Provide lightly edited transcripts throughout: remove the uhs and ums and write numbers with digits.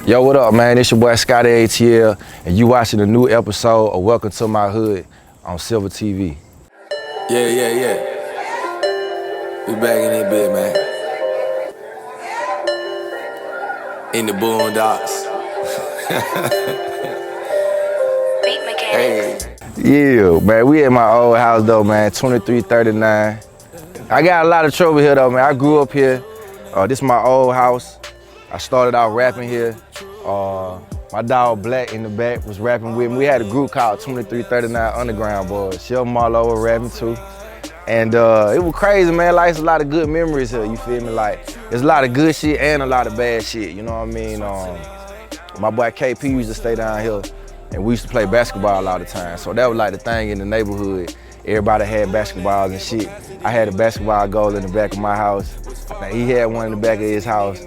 Yo, what up, man? It's your boy Scotty ATL, and you watching a new episode of Welcome to My Hood on Silver TV. Yeah. We back in that bit, man. In the boondocks. Hey. Yeah, man, we at my old house though, man, 2339. I got a lot of trouble here though, man. I grew up here. This is my old house. I started out rapping here. My dog Black in the back was rapping with me. We had a group called 2339 Underground Boys. Shell Marlowe was rapping too. And it was crazy, man. Like, it's a lot of good memories here, you feel me? Like, there's a lot of good shit and a lot of bad shit, you know what I mean? My boy KP used to stay down here, and we used to play basketball all the time. So that was like the thing in the neighborhood. Everybody had basketballs and shit. I had a basketball goal in the back of my house. Now, he had one in the back of his house.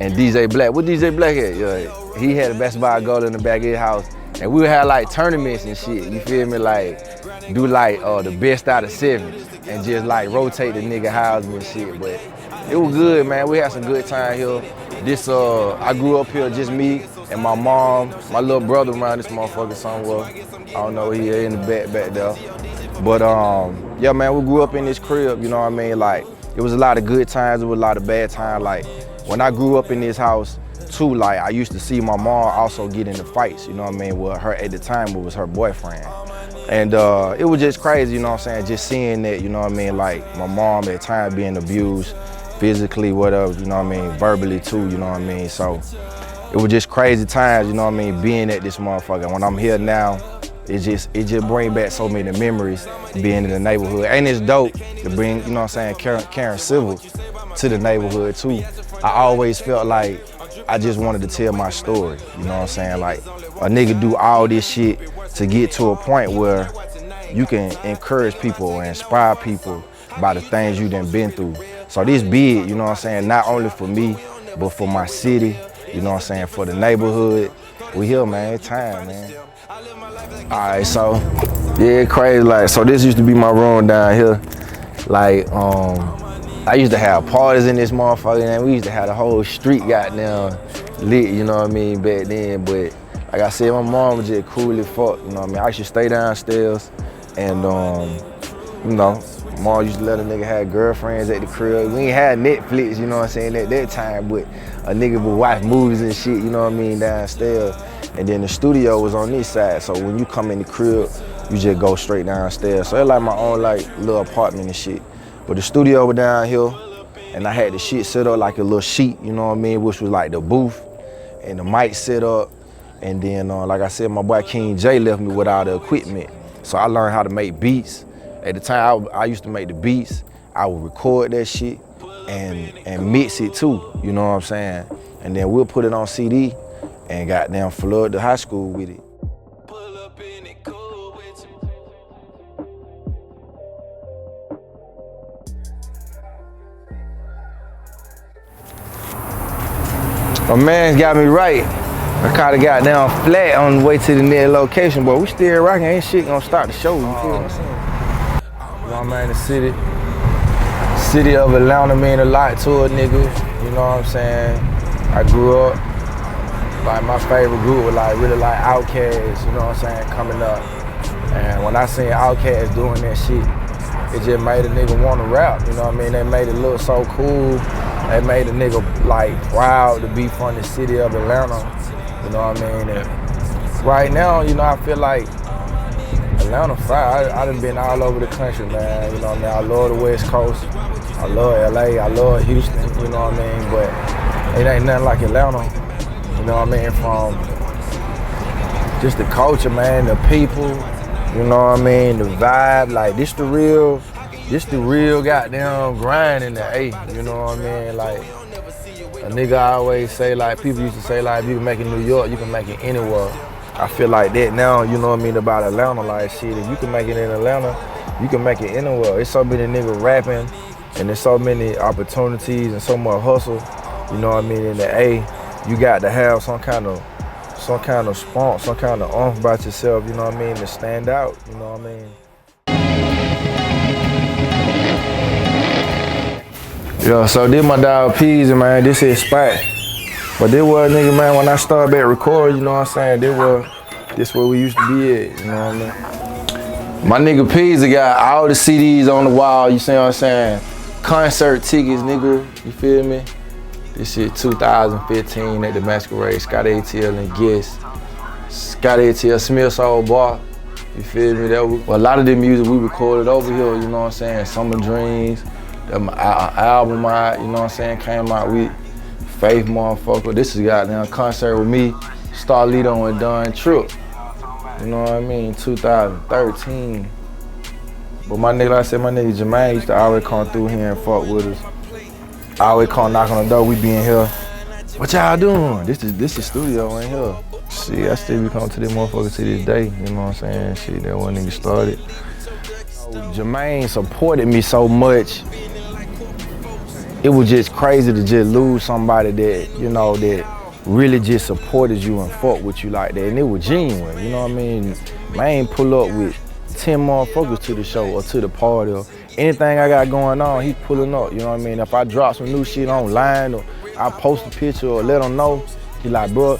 And DJ Black, what DJ Black had? Yeah, he had a basketball goal in the back of his house. And we would have like tournaments and shit, you feel me? Like, do like the best out of 7 and just like rotate the nigga houses and shit. But it was good, man. We had some good time here. I grew up here, just me and my mom, my little brother around this motherfucker somewhere. I don't know, he in the back there. But yeah, man, we grew up in this crib, you know what I mean? Like, it was a lot of good times, it was a lot of bad times. Like, when I grew up in this house, too, like, I used to see my mom also get into fights, you know what I mean, with her at the time, it was her boyfriend. And it was just crazy, you know what I'm saying, just seeing that, you know what I mean, like, my mom at times being abused, physically, whatever, you know what I mean, verbally too, you know what I mean, so it was just crazy times, you know what I mean, being at this motherfucker. When I'm here now, it just brings back so many memories being in the neighborhood. And it's dope to bring, you know what I'm saying, Karen Civil to the neighborhood too. I always felt like I just wanted to tell my story, you know what I'm saying? Like, a nigga do all this shit to get to a point where you can encourage people or inspire people by the things you done been through. So this big, you know what I'm saying, not only for me, but for my city, you know what I'm saying, for the neighborhood. We here, man, it's time, man. All right, so, yeah, crazy, like, so this used to be my room down here. Like, I used to have parties in this motherfucker, and we used to have the whole street goddamn lit, you know what I mean, back then. But like I said, my mom was just cool as fuck, you know what I mean. I used to stay downstairs, and you know, mom used to let a nigga have girlfriends at the crib. We ain't had Netflix, you know what I'm saying, at that time, but a nigga would watch movies and shit, you know what I mean, downstairs. And then the studio was on this side, so when you come in the crib, you just go straight downstairs. So it's like my own like little apartment and shit. But the studio was down here, and I had the shit set up like a little sheet, you know what I mean, which was like the booth and the mic set up. And then, like I said, my boy King J left me with all the equipment. So I learned how to make beats. At the time, I used to make the beats. I would record that shit and mix it too, you know what I'm saying? And then we'll put it on CD and goddamn flood the high school with it. My man's got me right. I kinda got down flat on the way to the next location, but we still rocking. Ain't shit gonna start the show, you feel what I'm saying? You know, I'm in the city of Atlanta mean a lot to a nigga, you know what I'm saying? I grew up, like my favorite group was like really like Outkast, you know what I'm saying, coming up. And when I seen Outkast doing that shit, it just made a nigga wanna rap, you know what I mean? They made it look so cool. They made a nigga like proud to be from the city of Atlanta, you know what I mean? And right now, you know, I feel like Atlanta fire. I done been all over the country, man, you know what I mean? I love the West Coast, I love LA, I love Houston, you know what I mean? But it ain't nothing like Atlanta, you know what I mean? From just the culture, man, the people, you know what I mean? The vibe, like this the real goddamn grind in the A, you know what I mean? Like, a nigga always say, like, people used to say, like, if you can make it in New York, you can make it anywhere. I feel like that now, you know what I mean, about Atlanta, like, shit, if you can make it in Atlanta, you can make it anywhere. There's so many niggas rapping, and there's so many opportunities and so much hustle, you know what I mean, in the A. You got to have some kind of spunk, some kind of oomph about yourself, you know what I mean, to stand out, you know what I mean? Yo, so this my dog Peasy, man. This is spot. But this was, nigga, man, when I started back recording, you know what I'm saying? This where we used to be at, you know what I mean? My nigga P's got all the CDs on the wall, you see what I'm saying? Concert tickets, nigga, you feel me? This shit 2015 at the Masquerade, Scotty ATL and Guest. Scotty ATL, Smith's old bar, you feel me? Well, a lot of the music we recorded over here, you know what I'm saying? Summer Dreams, that my album out, you know what I'm saying, came out with Faith motherfucker. This is goddamn concert with me, Starlito and Don Trip. You know what I mean? 2013. But my nigga, like I said, my nigga Jermaine used to always come through here and fuck with us. I always come knock on the door, we be in here. What y'all doing? This is studio in here. See, I still be coming to this motherfucker to this day, you know what I'm saying? Shit, that one nigga started. Jermaine supported me so much. It was just crazy to just lose somebody that, you know, that really just supported you and fought with you like that. And it was genuine, you know what I mean? Man pull up with 10 motherfuckers to the show or to the party or anything I got going on, he pulling up, you know what I mean? If I drop some new shit online or I post a picture or let him know, he like, bro,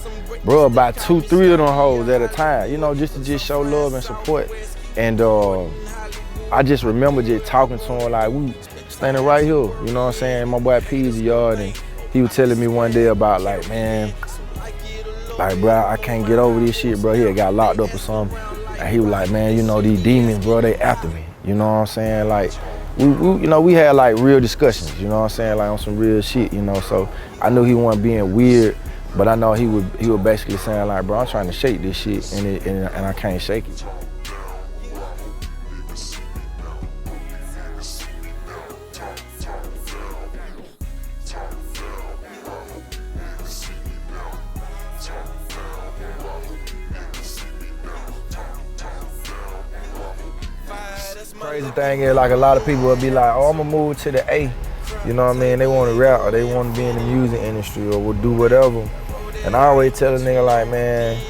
about 2, 3 of them hoes at a time, you know, just to just show love and support. And I just remember just talking to him like, we standing right here, you know what I'm saying? My boy P's yard, and he was telling me one day about like, man, like, bro, I can't get over this shit, bro. He had got locked up or something. And he was like, man, you know, these demons, bro, they after me. You know what I'm saying? Like, we had like real discussions, you know what I'm saying? Like on some real shit, you know? So I knew he wasn't being weird, but I know he was basically saying like, bro, I'm trying to shake this shit and I can't shake it. Crazy thing is, like, a lot of people will be like, oh, I'm gonna move to the A. You know what I mean? They want to rap or they want to be in the music industry or will do whatever. And I always tell a nigga like, man,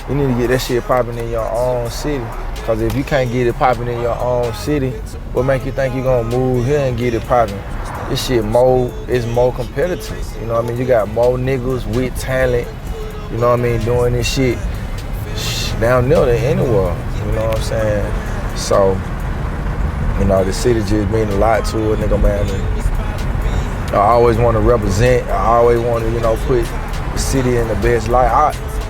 you need to get that shit popping in your own city. Cause if you can't get it popping in your own city, what make you think you gonna move here and get it popping? This shit is more competitive. You know what I mean? You got more niggas with talent, you know what I mean, doing this shit down there than anywhere. You know what I'm saying? So, you know, the city just mean a lot to a nigga, man. And I always want to represent. I always want to, you know, put the city in the best light.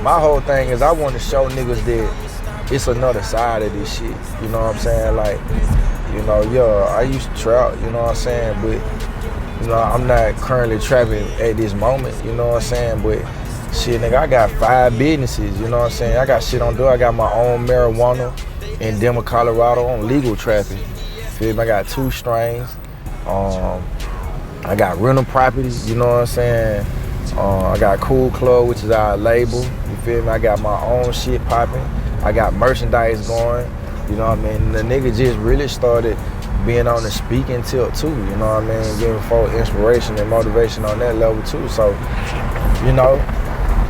My whole thing is I want to show niggas that it's another side of this shit. You know what I'm saying? Like, you know, yeah, I used to trap, you know what I'm saying? But, you know, I'm not currently trapping at this moment, you know what I'm saying? But shit, nigga, I got 5 businesses, you know what I'm saying? I got shit on door. I got my own marijuana in Denver, Colorado on legal traffic. I got 2 strains. I got rental properties, you know what I'm saying? I got Cool Club, which is our label, you feel me? I got my own shit popping. I got merchandise going, you know what I mean? The nigga just really started being on the speaking tilt too, you know what I mean? Giving folks inspiration and motivation on that level too. So, you know,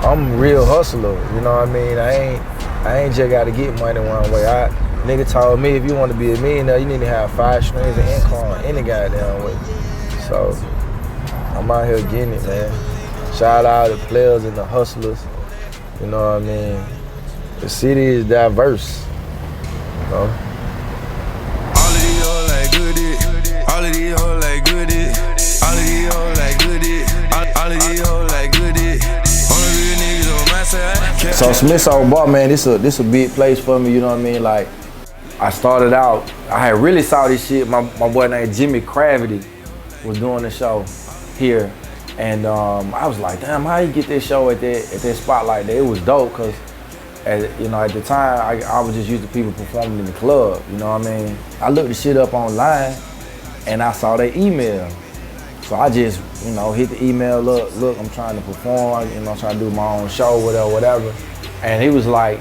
I'm a real hustler, you know what I mean? I ain't just gotta get money one way. Nigga told me if you want to be a millionaire, you need to have 5 streams of income any goddamn way. So I'm out here getting it, man. Shout out to the players and the hustlers. You know what I mean? The city is diverse. You know? All of these hoes like good it. All of these hoes like good it. All of these hoes like good it. All of these hoes like good it. Only real niggas on my side. So Smith's old bar, man, this a big place for me, you know what I mean? Like, I started out, I had really saw this shit. My boy named Jimmy Cravity was doing the show here. And I was like, damn, how you get this show at that spot like that? It was dope, cause you know, at the time, I was just used to people performing in the club, you know what I mean? I looked the shit up online and I saw their email. So I just, you know, hit the email, look, I'm trying to perform, you know, trying to do my own show, whatever. And he was like,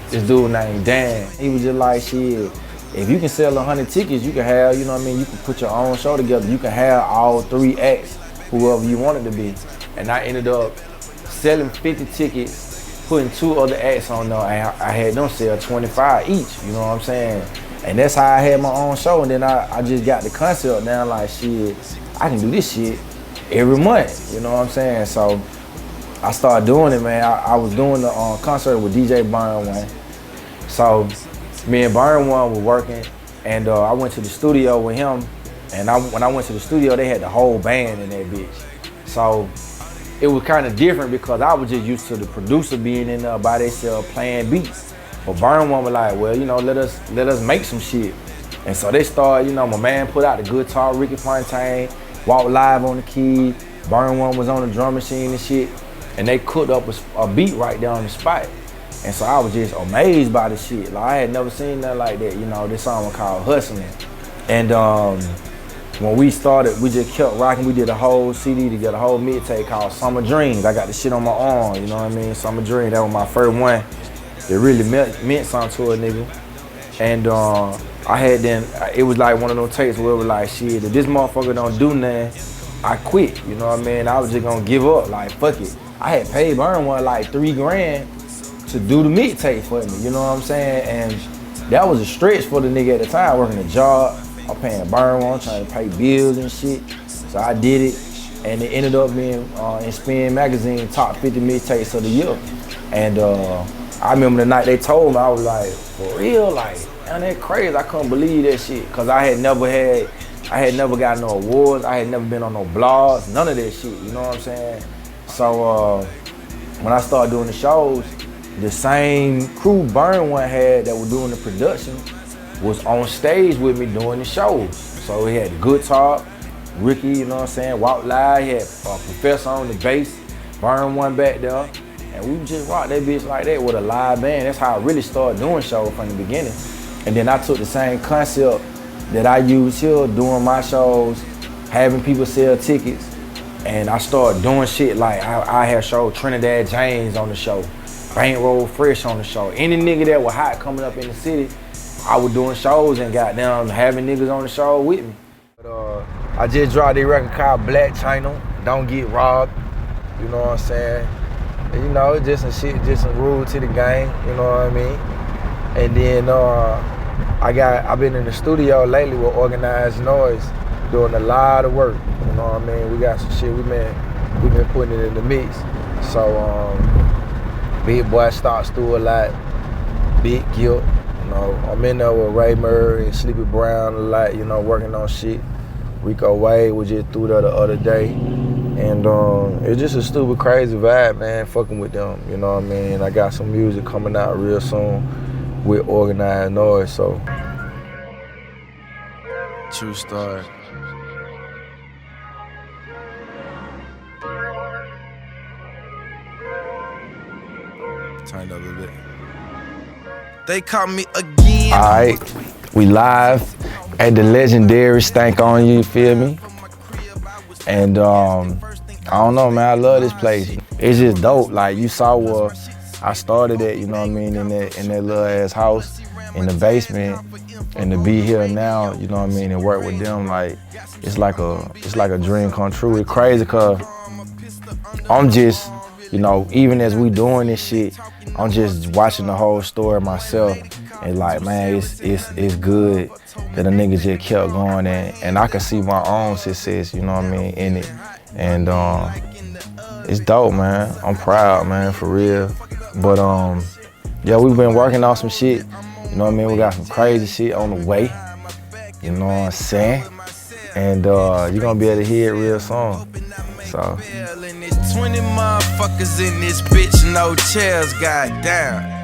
this dude named Dan, he was just like, shit, if you can sell 100 tickets, you can have, you know what I mean, you can put your own show together. You can have all 3 acts, whoever you want it to be. And I ended up selling 50 tickets, putting 2 other acts on there, and I had them sell 25 each, you know what I'm saying? And that's how I had my own show, and then I just got the concept down like, shit, I can do this shit every month, you know what I'm saying? So I started doing it, man. I was doing the concert with DJ Burn One. So me and Burn One were working, and I went to the studio with him. And when I went to the studio, they had the whole band in that bitch. So it was kind of different because I was just used to the producer being in there by themselves playing beats. But Burn One was like, well, you know, let us make some shit. And so they started, you know, my man put out the guitar, Ricky Fontaine, walked live on the key. Burn One was on the drum machine and shit. And they cooked up a beat right there on the spot. And so I was just amazed by the shit. Like, I had never seen nothing like that. You know, this song was called Hustling. And when we started, we just kept rocking. We did a whole CD together, a whole mixtape called Summer Dreams. I got the shit on my arm, you know what I mean? Summer Dreams, that was my first one. It really meant something to a nigga. And I had then, it was like one of those tapes where it was like, shit, if this motherfucker don't do nothing, I quit, you know what I mean? I was just gonna give up, like, fuck it. I had paid Burn One like $3 grand to do the mixtape for me, you know what I'm saying? And that was a stretch for the nigga at the time, working a job. I'm paying Burn One, trying to pay bills and shit. So I did it, and it ended up being in Spin Magazine top 50 mixtapes of the year. And I remember the night they told me, I was like, for real? Like, man, that crazy. I couldn't believe that shit. Cause I had never got no awards. I had never been on no blogs, none of that shit, you know what I'm saying? So when I started doing the shows, the same crew Burn One had that was doing the production was on stage with me doing the shows. So he had the guitar, Ricky, you know what I'm saying, walked live. He had Professor on the bass, Burn One back there. And we just rocked that bitch like that with a live band. That's how I really started doing shows from the beginning. And then I took the same concept that I use here, doing my shows, having people sell tickets. And I started doing shit like I had showed Trinidad James on the show, Bankroll Fresh on the show. Any nigga that was hot coming up in the city, I was doing shows and goddamn having niggas on the show with me. But, I just dropped a record called Black China, Don't Get Robbed, you know what I'm saying? And, you know, just some shit, just some rules to the game, you know what I mean? And then I've been in the studio lately with Organized Noise, doing a lot of work, you know what I mean? We got some shit we've been putting it in the mix. So Big Boy starts through a lot, Big Guilt, you know, I'm in there with Ray Murray and Sleepy Brown a lot, you know, working on shit. Rico Wade was just through there the other day. And it's just a stupid, crazy vibe, man, fucking with them, you know what I mean? I got some music coming out real soon with Organized Noise, so. True story. Turn up a little bit. They caught me again. All right, we live at the legendary Stank On You, feel me? And I don't know, man, I love this place. It's just dope. Like, you saw where I started at, you know what I mean, in that little ass house in the basement, and to be here now, you know what I mean, and work with them, like, it's like a dream come true. It's crazy cause I'm just, you know, even as we doing this shit, I'm just watching the whole story myself, and like, man, it's good that a nigga just kept going, and I can see my own success, you know what I mean, in it. And it's dope, man. I'm proud, man, for real. But yeah, we've been working on some shit, you know what I mean? We got some crazy shit on the way, you know what I'm saying? And you're gonna be able to hear it real soon. So. 20 motherfuckers in this bitch, no chairs, goddamn.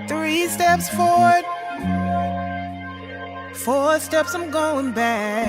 3 steps forward, 4 steps I'm going back.